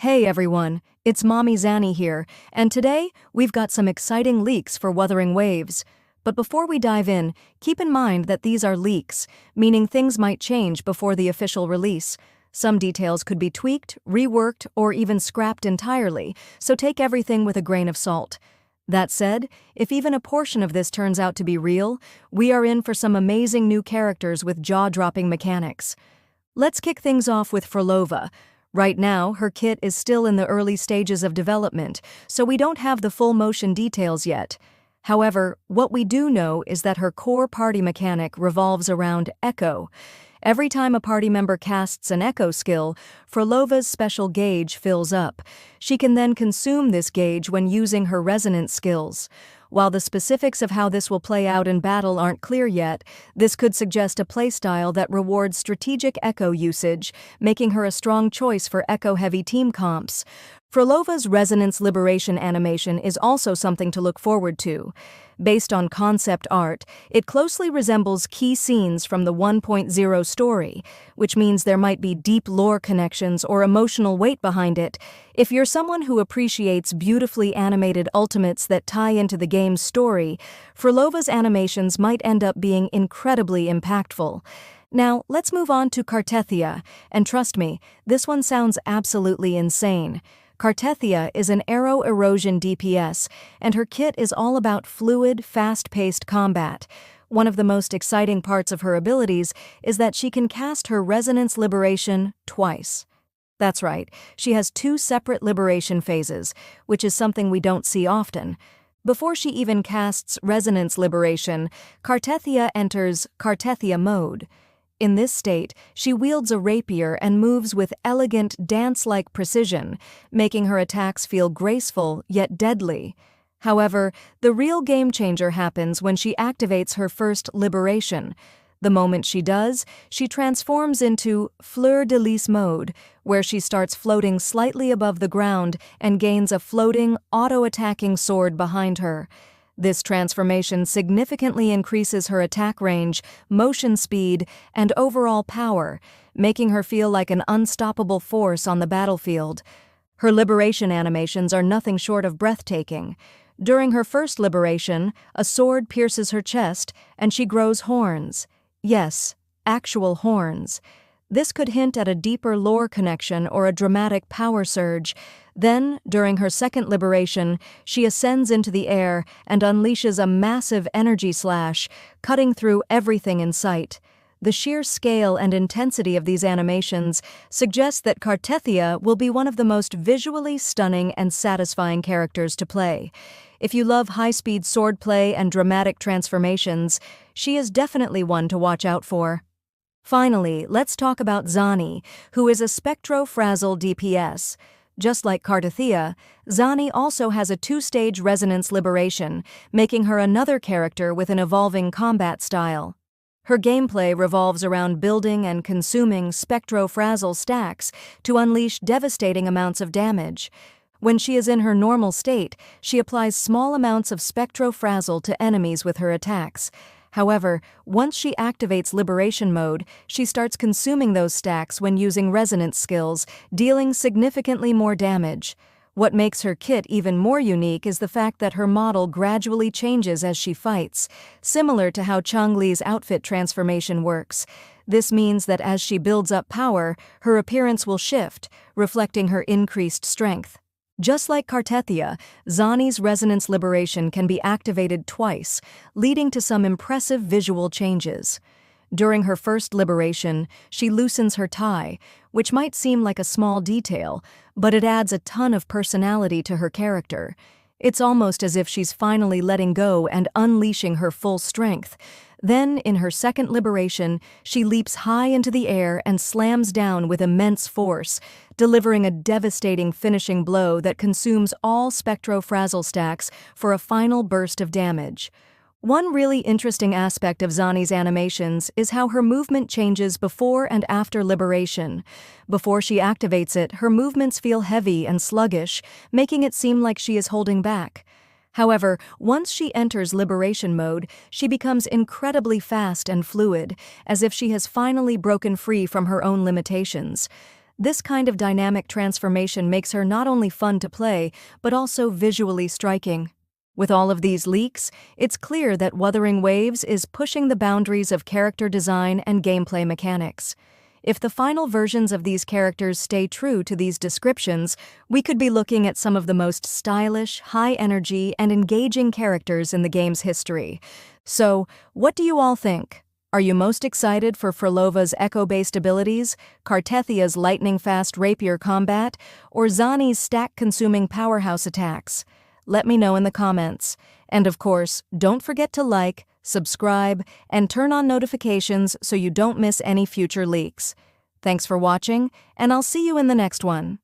Hey everyone, it's Mommy Zani here, and today we've got some exciting leaks for Wuthering Waves. But before we dive in, keep in mind that these are leaks, meaning things might change before the official release. Some details could be tweaked, reworked, or even scrapped entirely, so take everything with a grain of salt. That said, if even a portion of this turns out to be real, we are in for some amazing new characters with jaw-dropping mechanics. Let's kick things off with Phrolova. Right now, her kit is still in the early stages of development, so we don't have the full motion details yet. However, what we do know is that her core party mechanic revolves around Echo. Every time a party member casts an Echo skill, Phrolova's special gauge fills up. She can then consume this gauge when using her resonance skills. While the specifics of how this will play out in battle aren't clear yet, this could suggest a playstyle that rewards strategic Echo usage, making her a strong choice for Echo-heavy team comps. Phrolova's resonance liberation animation is also something to look forward to. Based on concept art, it closely resembles key scenes from the 1.0 story, which means there might be deep lore connections or emotional weight behind it. If you're someone who appreciates beautifully animated ultimates that tie into the game's story, Phrolova's animations might end up being incredibly impactful. Now, let's move on to Cartethiya, and trust me, this one sounds absolutely insane. Cartethiya is an arrow erosion DPS, and her kit is all about fluid, fast-paced combat. One of the most exciting parts of her abilities is that she can cast her resonance liberation twice. That's right, she has two separate liberation phases, which is something we don't see often. Before she even casts resonance liberation, Cartethiya enters Cartethiya mode. In this state, she wields a rapier and moves with elegant, dance-like precision, making her attacks feel graceful yet deadly. However, the real game-changer happens when she activates her first liberation. The moment she does, she transforms into fleur-de-lis mode, where she starts floating slightly above the ground and gains a floating, auto-attacking sword behind her. This transformation significantly increases her attack range, motion speed, and overall power, making her feel like an unstoppable force on the battlefield. Her liberation animations are nothing short of breathtaking. During her first liberation, a sword pierces her chest, and she grows horns. Yes, actual horns. This could hint at a deeper lore connection or a dramatic power surge. Then, during her second liberation, she ascends into the air and unleashes a massive energy slash, cutting through everything in sight. The sheer scale and intensity of these animations suggests that Cartethiya will be one of the most visually stunning and satisfying characters to play. If you love high-speed swordplay and dramatic transformations, she is definitely one to watch out for. Finally, let's talk about Zani, who is a spectro-frazzle DPS. Just like Cartethiya, Zani also has a two-stage resonance liberation, making her another character with an evolving combat style. Her gameplay revolves around building and consuming spectro-frazzle stacks to unleash devastating amounts of damage. When she is in her normal state, she applies small amounts of spectro-frazzle to enemies with her attacks. However, once she activates Liberation mode, she starts consuming those stacks when using resonance skills, dealing significantly more damage. What makes her kit even more unique is the fact that her model gradually changes as she fights, similar to how Chang'Li's outfit transformation works. This means that as she builds up power, her appearance will shift, reflecting her increased strength. Just like Cartethiya, Zani's resonance liberation can be activated twice, leading to some impressive visual changes. During her first liberation, she loosens her tie, which might seem like a small detail, but it adds a ton of personality to her character. It's almost as if she's finally letting go and unleashing her full strength. Then, in her second liberation, she leaps high into the air and slams down with immense force, delivering a devastating finishing blow that consumes all spectro-frazzle stacks for a final burst of damage. One really interesting aspect of Zani's animations is how her movement changes before and after liberation. Before she activates it, her movements feel heavy and sluggish, making it seem like she is holding back. However, once she enters liberation mode, she becomes incredibly fast and fluid, as if she has finally broken free from her own limitations. This kind of dynamic transformation makes her not only fun to play, but also visually striking. With all of these leaks, it's clear that Wuthering Waves is pushing the boundaries of character design and gameplay mechanics. If the final versions of these characters stay true to these descriptions, we could be looking at some of the most stylish, high-energy, and engaging characters in the game's history. So, what do you all think? Are you most excited for Phrolova's echo-based abilities, Cartethiya's lightning-fast rapier combat, or Zani's stack-consuming powerhouse attacks? Let me know in the comments. And of course, don't forget to like, subscribe, and turn on notifications so you don't miss any future leaks. Thanks for watching, and I'll see you in the next one.